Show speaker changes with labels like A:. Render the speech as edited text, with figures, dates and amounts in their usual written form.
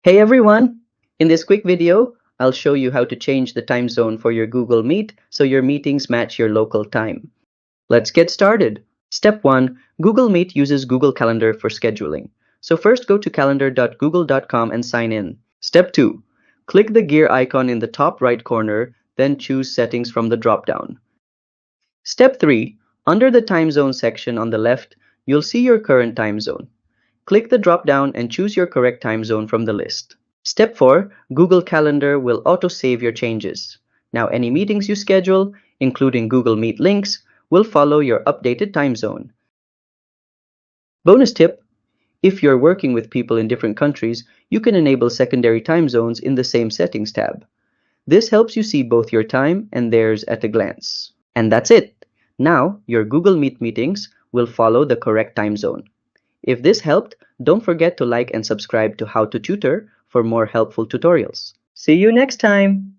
A: Hey everyone! In this quick video, I'll show you how to change the time zone for your Google Meet so your meetings match your local time. Let's get started. Step 1. Google Meet uses Google Calendar for scheduling. So first go to calendar.google.com and sign in. Step 2. Click the gear icon in the top right corner, then choose Settings from the drop-down. Step 3. Under the time zone section on the left, you'll see your current time zone. Click the drop-down and choose your correct time zone from the list. Step 4. Google Calendar will auto-save your changes. Now any meetings you schedule, including Google Meet links, will follow your updated time zone. Bonus tip: if you're working with people in different countries, you can enable secondary time zones in the same Settings tab. This helps you see both your time and theirs at a glance. And that's it! Now your Google Meet meetings will follow the correct time zone. If this helped, don't forget to like and subscribe to How to Tutor for more helpful tutorials. See you next time!